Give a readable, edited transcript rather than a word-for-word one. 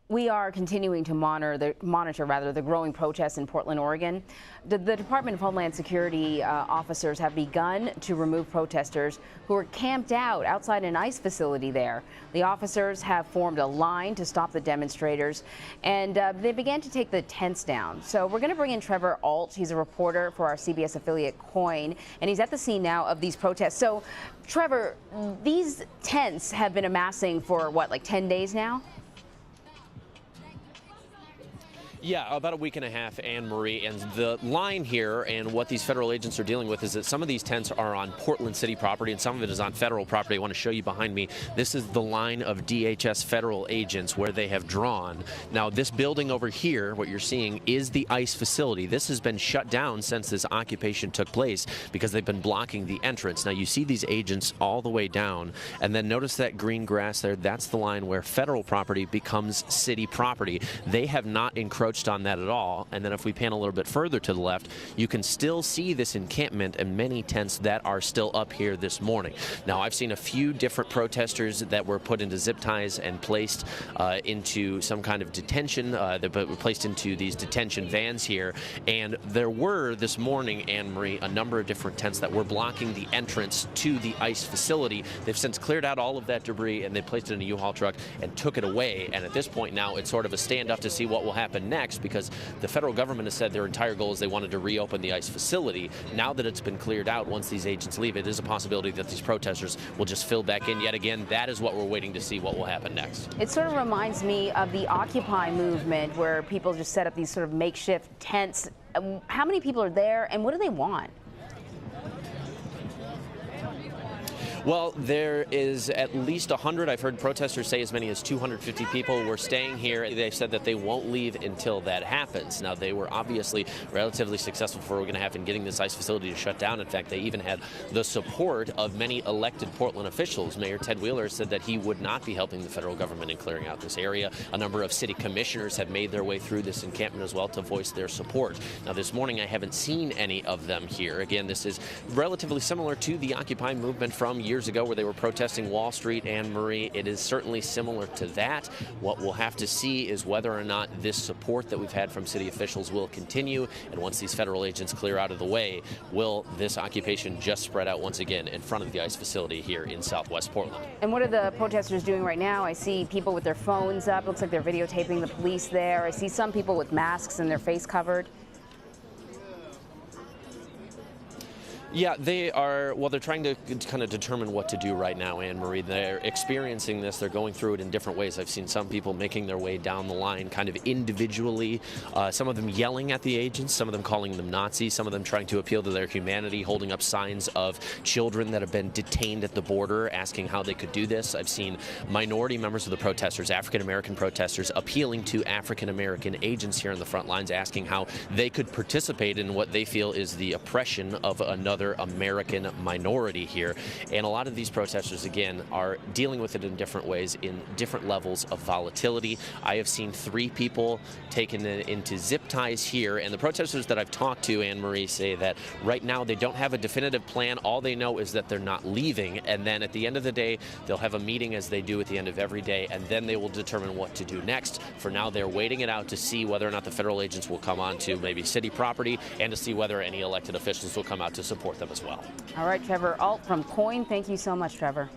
We are continuing to monitor the growing protests in Portland, Oregon. The Department of Homeland Security officers have begun to remove protesters who are camped out outside an ICE facility there. The officers have formed a line to stop the demonstrators, and they began to take the tents down. So we're going to bring in Trevor Alt. He's a reporter for our CBS affiliate KOIN, and he's at the scene now of these protests. So, Trevor, these tents have been amassing for what, like 10 days now? Yeah, about a week and a half, Anne Marie. And the line here and what these federal agents are dealing with is that some of these tents are on Portland City property and some of it is on federal property. I want to show you behind me. This is the line of DHS federal agents where they have drawn. Now, this building over here, what you're seeing, is the ICE facility. This has been shut down since this occupation took place because they've been blocking the entrance. Now, you see these agents all the way down, and then notice that green grass there. That's the line where federal property becomes city property. They have not encroached on that at all. And then if we pan a little bit further to the left, you can still see this encampment and many tents that are still up here this morning. Now, I've seen a few different protesters that were put into zip ties and placed into some kind of detention. They were placed into these detention vans here. And there were this morning, Anne Marie, a number of different tents that were blocking the entrance to the ICE facility. They've since cleared out all of that debris and they placed it in a U-Haul truck and took it away. And at this point now, it's sort of a standoff to see what will happen next, because the federal government has said their entire goal is they wanted to reopen the ICE facility. Now that it's been cleared out, once these agents leave, it is a possibility that these protesters will just fill back in yet again. That is what we're waiting to see what will happen next. It sort of reminds me of the Occupy movement, where people just set up these sort of makeshift tents. How many people are there and what do they want? Well, there is at least 100. I've heard protesters say as many as 250 people were staying here. They said that they won't leave until that happens. Now, they were obviously relatively successful for what we're going to have in getting this ICE facility to shut down. In fact, they even had the support of many elected Portland officials. Mayor Ted Wheeler said that he would not be helping the federal government in clearing out this area. A number of city commissioners have made their way through this encampment as well to voice their support. Now, this morning, I haven't seen any of them here. Again, this is relatively similar to the Occupy movement from years ago where they were protesting Wall Street. Anne Marie, it is certainly similar to that. What we'll have to see is whether or not this support that we've had from city officials will continue, and once these federal agents clear out of the way, will this occupation just spread out once again in front of the ICE facility here in Southwest Portland. And what are the protesters doing right now? I see people with their phones up. Looks like they're videotaping the police there. I see some people with masks and their face covered. Yeah, they are, well, they're trying to kind of determine what to do right now, Anne Marie. They're experiencing this. They're going through it in different ways. I've seen some people making their way down the line kind of individually, some of them yelling at the agents, some of them calling them Nazis, some of them trying to appeal to their humanity, holding up signs of children that have been detained at the border, asking how they could do this. I've seen minority members of the protesters, African-American protesters, appealing to African-American agents here on the front lines, asking how they could participate in what they feel is the oppression of another American minority here. And a lot of these protesters, again, are dealing with it in different ways, in different levels of volatility. I have seen 3 people taken into zip ties here, and the protesters that I've talked to, Anne Marie, say that right now they don't have a definitive plan. All they know is that they're not leaving, and then at the end of the day, they'll have a meeting as they do at the end of every day, and then they will determine what to do next. For now, they're waiting it out to see whether or not the federal agents will come on to maybe city property and to see whether any elected officials will come out to support them as well. All right, Trevor Alt from KOIN. Thank you so much, Trevor.